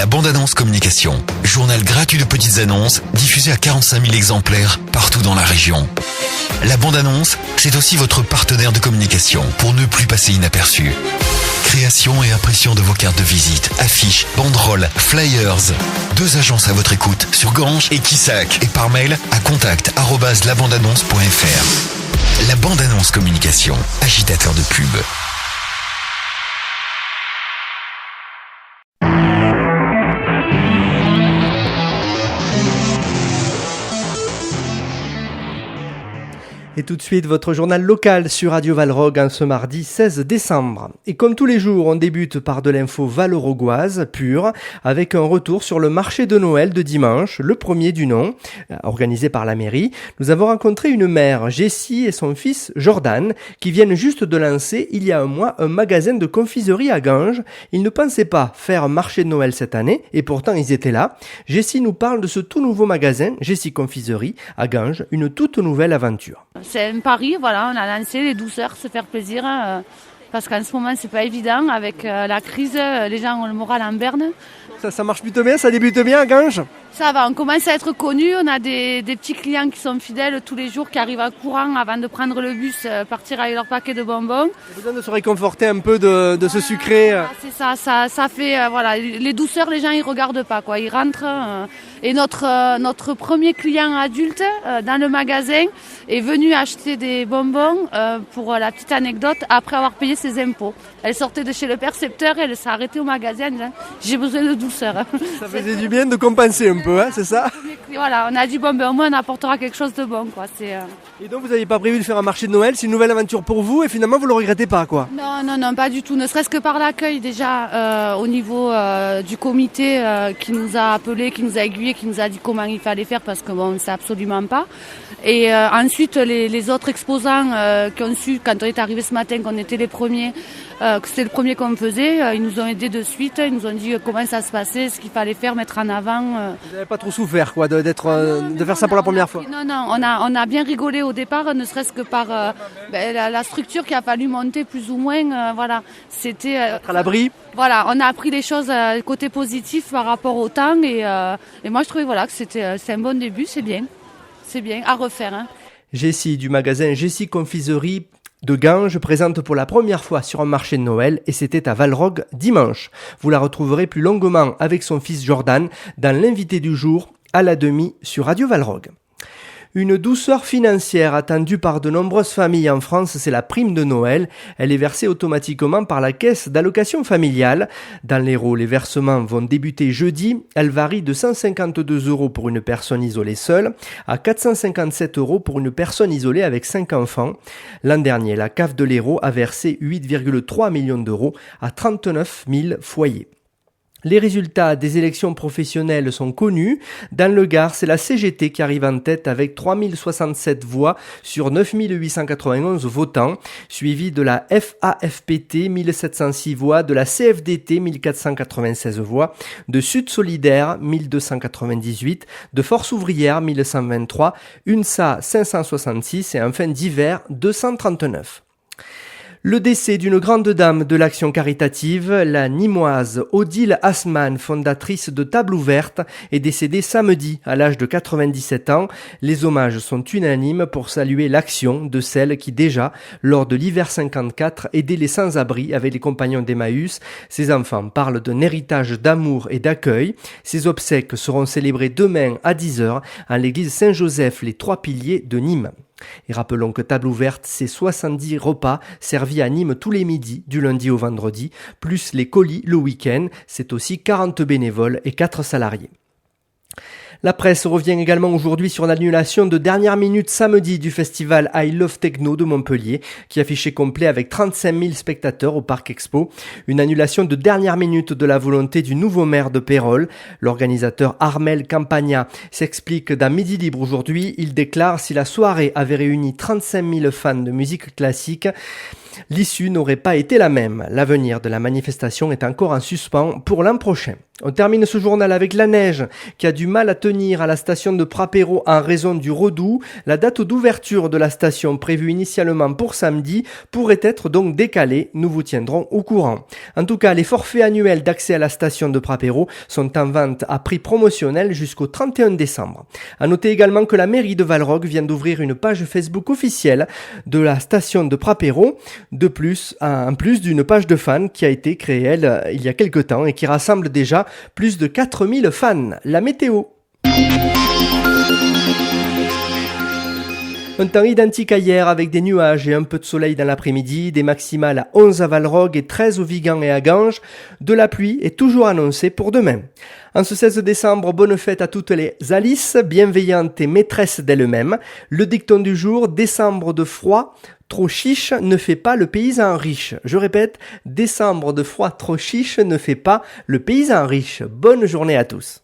La bande-annonce communication. Journal gratuit de petites annonces diffusé à 45 000 exemplaires partout dans la région. La bande-annonce, c'est aussi votre partenaire de communication pour ne plus passer inaperçu. Création et impression de vos cartes de visite, affiches, banderoles, flyers. 2 agences à votre écoute sur Ganges et Quissac et par mail à contact@labandeannonce.fr. La bande-annonce communication, agitateur de pub. Et tout de suite, votre journal local sur Radio Valrog en ce mardi 16 décembre. Et comme tous les jours, on débute par de l'info valorogoise pure, avec un retour sur le marché de Noël de dimanche, le premier du nom, organisé par la mairie. Nous avons rencontré une mère, Jessie, et son fils Jordan, qui viennent juste de lancer, il y a un mois, un magasin de confiserie à Ganges. Ils ne pensaient pas faire un marché de Noël cette année, et pourtant ils étaient là. Jessie nous parle de ce tout nouveau magasin, Jessie Confiserie, à Ganges, une toute nouvelle aventure. C'est un pari, voilà, on a lancé les douceurs, se faire plaisir, parce qu'en ce moment c'est pas évident, avec la crise, les gens ont le moral en berne. Ça marche plutôt bien, ça débute bien à Ganges? Ça va, on commence à être connus, on a des petits clients qui sont fidèles tous les jours, qui arrivent à courant avant de prendre le bus, partir avec leur paquet de bonbons. Il y a besoin de se réconforter un peu de ce sucré. C'est ça fait, voilà, les douceurs, les gens ils regardent pas, quoi, ils rentrent. Et notre premier client adulte dans le magasin est venu acheter des bonbons, pour la petite anecdote, après avoir payé ses impôts. Elle sortait de chez le percepteur et elle s'est arrêtée au magasin en disant « j'ai besoin de douceur ». Ça faisait du bien de compenser un peu, hein, c'est ça? Voilà, on a dit bon, au moins on apportera quelque chose de bon, quoi. Et donc vous n'aviez pas prévu de faire un marché de Noël, c'est une nouvelle aventure pour vous et finalement vous ne le regrettez pas, quoi? Non, pas du tout, ne serait-ce que par l'accueil déjà au niveau du comité qui nous a appelés, qui nous a aiguillés, qui nous a dit comment il fallait faire parce que bon, on ne sait absolument pas. Et ensuite les autres exposants qui ont su, quand on est arrivé ce matin, qu'on était les premiers, que c'était le premier qu'on faisait, ils nous ont aidés de suite, ils nous ont dit comment ça se passait, ce qu'il fallait faire, mettre en avant. Vous n'avez pas trop souffert, quoi, de faire ça pour la première fois? Non, on a bien rigolé au départ, ne serait-ce que par la structure qu'il a fallu monter plus ou moins, voilà. C'était être à l'abri. Voilà, on a appris les choses côté positif par rapport au temps et moi je trouvais voilà que c'est un bon début, c'est bien à refaire. Hein. Jessie du magasin Jessie Confiserie de Ganges présente pour la première fois sur un marché de Noël et c'était à Valrog dimanche. Vous la retrouverez plus longuement avec son fils Jordan dans l'invité du jour à la demi sur Radio Valrog. Une douceur financière attendue par de nombreuses familles en France, c'est la prime de Noël. Elle est versée automatiquement par la caisse d'allocation familiale. Dans l'Hérault, les versements vont débuter jeudi. Elle varie de 152 € pour une personne isolée seule à 457 € pour une personne isolée avec 5 enfants. L'an dernier, la CAF de l'Hérault a versé 8,3 millions d'euros à 39 000 foyers. Les résultats des élections professionnelles sont connus. Dans le Gard, c'est la CGT qui arrive en tête avec 3067 voix sur 9891 votants, suivi de la FAFPT, 1706 voix, de la CFDT, 1496 voix, de Sud Solidaire, 1298, de Force Ouvrière, 1123, UNSA, 566 et enfin d'Hiver, 239. Le décès d'une grande dame de l'action caritative, la Nîmoise Odile Assmann, fondatrice de Table Ouverte, est décédée samedi à l'âge de 97 ans. Les hommages sont unanimes pour saluer l'action de celle qui déjà, lors de l'hiver 54, aidait les sans-abri avec les compagnons d'Emmaüs. Ses enfants parlent d'un héritage d'amour et d'accueil. Ses obsèques seront célébrées demain à 10h à l'église Saint-Joseph, les Trois Piliers de Nîmes. Et rappelons que Table Ouverte, c'est 70 repas servis à Nîmes tous les midis, du lundi au vendredi, plus les colis le week-end. C'est aussi 40 bénévoles et 4 salariés. La presse revient également aujourd'hui sur l'annulation de dernière minute samedi du festival I Love Techno de Montpellier, qui affichait complet avec 35 000 spectateurs au Parc Expo. Une annulation de dernière minute de la volonté du nouveau maire de Pérols. L'organisateur Armel Campagna s'explique dans Midi Libre aujourd'hui. Il déclare: si la soirée avait réuni 35 000 fans de musique classique, l'issue n'aurait pas été la même. L'avenir de la manifestation est encore en suspens pour l'an prochain. On termine ce journal avec la neige qui a du mal à tenir à la station de Prapero en raison du redoux. La date d'ouverture de la station prévue initialement pour samedi pourrait être donc décalée. Nous vous tiendrons au courant. En tout cas, les forfaits annuels d'accès à la station de Prapero sont en vente à prix promotionnel jusqu'au 31 décembre. À noter également que la mairie de Valrogue vient d'ouvrir une page Facebook officielle de la station de Prapero. En plus d'une page de fans qui a été créée il y a quelques temps et qui rassemble déjà plus de 4000 fans. La météo. Un temps identique à hier avec des nuages et un peu de soleil dans l'après-midi, des maximales à 11 à Valrogue et 13 au Vigan et à Ganges. De la pluie est toujours annoncée pour demain. En ce 16 décembre, bonne fête à toutes les Alice, bienveillantes et maîtresses d'elles-mêmes. Le dicton du jour, décembre de froid, trop chiche ne fait pas le paysan riche. Je répète, décembre de froid trop chiche ne fait pas le paysan riche. Bonne journée à tous.